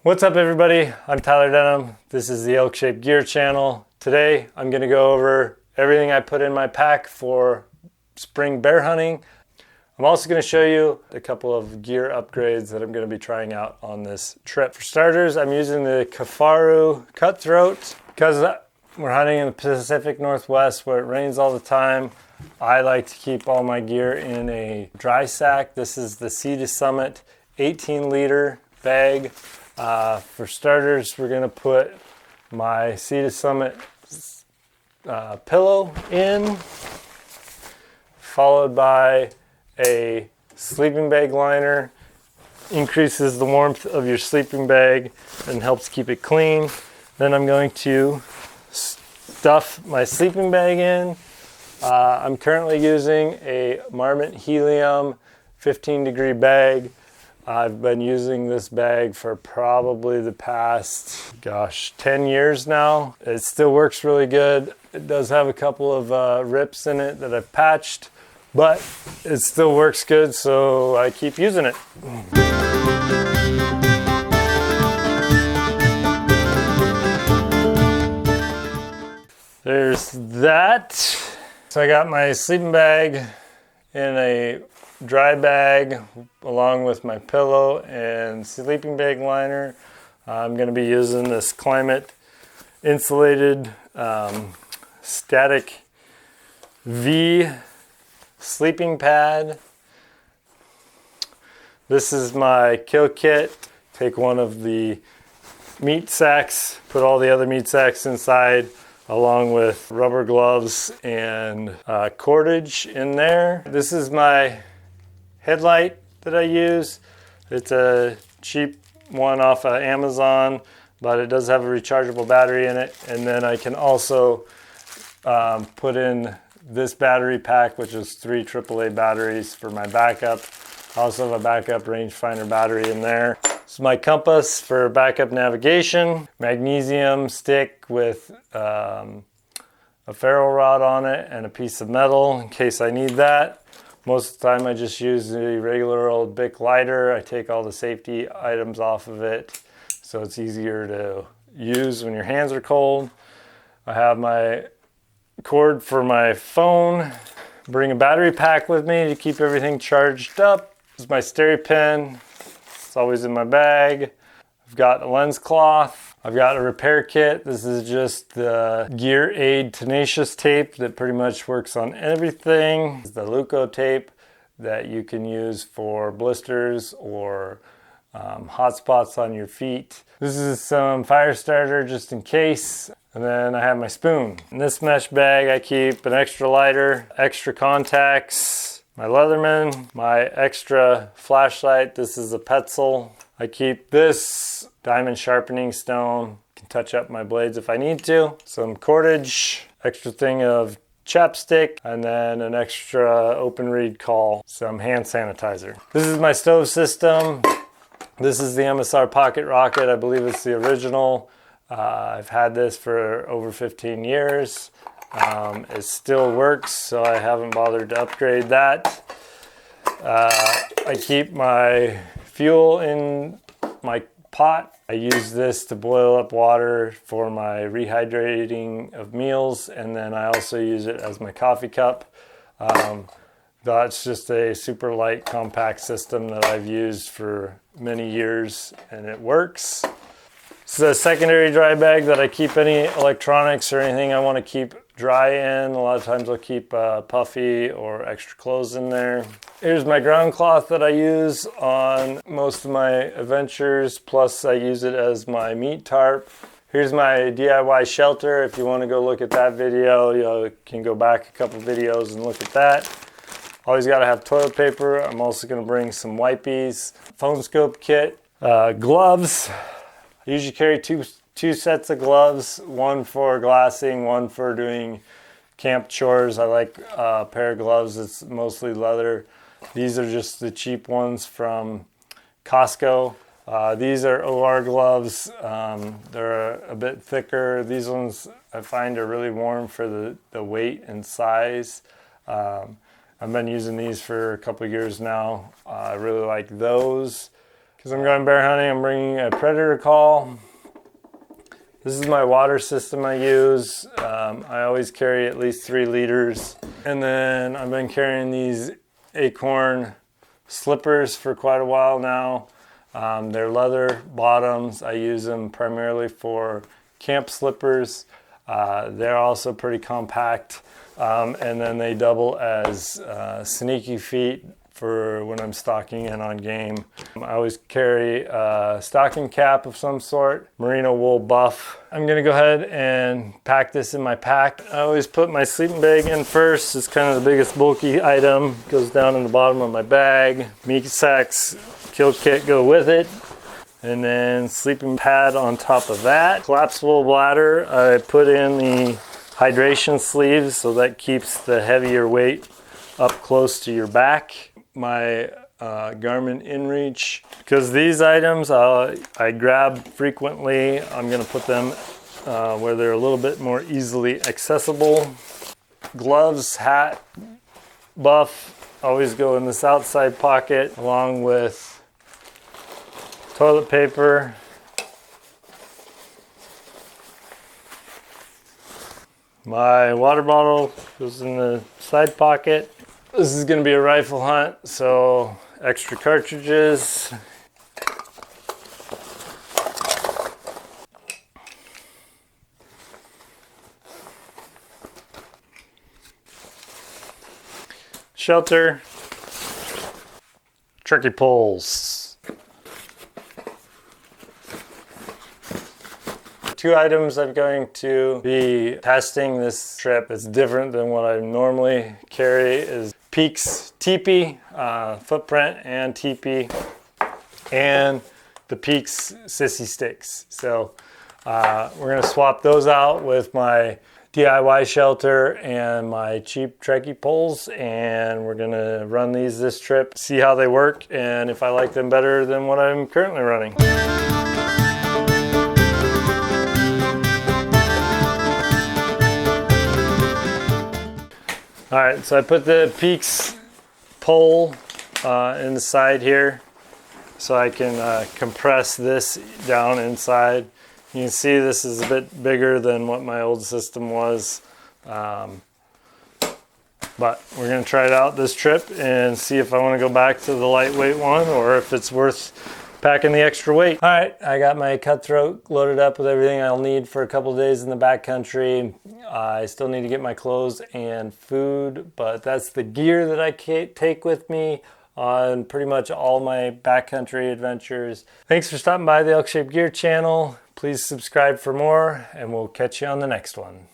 What's up everybody? I'm Tyler Denham. This is the ElkShape Gear channel. Today I'm going to go over everything I put in my pack for spring bear hunting. I'm also going to show you a couple of gear upgrades that I'm going to be trying out on this trip. For starters, I'm using the Kafaru Cutthroat. Because we're hunting in the Pacific Northwest where it rains all the time, I like to keep all my gear in a dry sack. This is the Sea to Summit 18-liter bag. For starters, we're going to put my Sea to Summit pillow in, followed by a sleeping bag liner. Increases the warmth of your sleeping bag and helps keep it clean. Then I'm going to stuff my sleeping bag in. I'm currently using a Marmot Helium 15-degree bag. I've been using this bag for probably the past, 10 years now. It still works really good. It does have a couple of rips in it that I've patched, but it still works good, so I keep using it. There's that. So I got my sleeping bag in a dry bag along with my pillow and sleeping bag liner. I'm going to be using this climate insulated static V sleeping pad. This is my kill kit. Take one of the meat sacks, put all the other meat sacks inside, along with rubber gloves and cordage in there. This is my headlight that I use. It's a cheap one off of Amazon, but it does have a rechargeable battery in it. And then I can also put in this battery pack, which is 3 AAA batteries for my backup. I also have a backup rangefinder battery in there. This is my compass for backup navigation. Magnesium stick with a ferro rod on it and a piece of metal in case I need that. Most of the time I just use the regular old Bic lighter. I take all the safety items off of it so it's easier to use when your hands are cold. I have my cord for my phone. Bring a battery pack with me to keep everything charged up. This is my stereo pin. It's always in my bag. I've got a lens cloth. I've got a repair kit. This is just the Gear Aid tenacious tape that pretty much works on everything. It's the Luco tape that you can use for blisters or hot spots on your feet. This is some fire starter just in case. And then I have my spoon. In this mesh bag I keep an extra lighter, extra contacts, my Leatherman, my extra flashlight. This is a Petzl. I keep this diamond sharpening stone. Can touch up my blades if I need to. Some cordage, extra thing of chapstick, and then an extra open reed call, some hand sanitizer. This is my stove system. This is the MSR Pocket Rocket. I believe it's the original. I've had this for over 15 years. It still works, so I haven't bothered to upgrade that. I keep my fuel in my pot. I use this to boil up water for my rehydrating of meals, and then I also use it as my coffee cup. That's just a super light compact system that I've used for many years, and it works. This is a secondary dry bag that I keep any electronics or anything I want to keep dry in. A lot of times I'll keep puffy or extra clothes in there. Here's my ground cloth that I use on most of my adventures, plus I use it as my meat tarp. Here's my DIY shelter. If you want to go look at that video, you can go back a couple videos and look at that. Always got to have toilet paper. I'm also going to bring some wipies, phone scope kit, gloves. I usually carry two sets of gloves, one for glassing, one for doing camp chores. I like a pair of gloves that's mostly leather. These are just the cheap ones from Costco. These are OR gloves. They're a bit thicker. These ones I find are really warm for the weight and size. I've been using these for a couple of years now. I really like those because I'm going bear hunting, I'm bringing a predator call. This is my water system I use. I always carry at least 3 liters. And then I've been carrying these Acorn slippers for quite a while now. They're leather bottoms. I use them primarily for camp slippers. They're also pretty compact. And then they double as sneaky feet for when I'm stocking in on game. I always carry a stocking cap of some sort, merino wool buff. I'm gonna go ahead and pack this in my pack. I always put my sleeping bag in first. It's kind of the biggest bulky item. Goes down in the bottom of my bag. Meat sacks, kill kit go with it. And then sleeping pad on top of that. Collapsible bladder, I put in the hydration sleeves so that keeps the heavier weight up close to your back. My Garmin InReach, because these items I grab frequently. I'm going to put them where they're a little bit more easily accessible. Gloves, hat, buff always go in this outside pocket, along with toilet paper. My water bottle goes in the side pocket. This is going to be a rifle hunt, so extra cartridges. Shelter. Turkey poles. 2 items I'm going to be testing this trip. It's different than what I normally carry is Peaks teepee, footprint and teepee, and the Peaks sissy sticks. So we're gonna swap those out with my DIY shelter and my cheap trekkie poles, and we're gonna run these this trip, see how they work, and if I like them better than what I'm currently running. All right, so I put the Peaks pole in the side here so I can compress this down inside. You can see this is a bit bigger than what my old system was. But we're gonna try it out this trip and see if I wanna go back to the lightweight one or if it's worth packing the extra weight. All right, I got my Cutthroat loaded up with everything I'll need for a couple of days in the backcountry. I still need to get my clothes and food, but that's the gear that I take with me on pretty much all my backcountry adventures. Thanks for stopping by the ElkShape Gear channel. Please subscribe for more, and we'll catch you on the next one.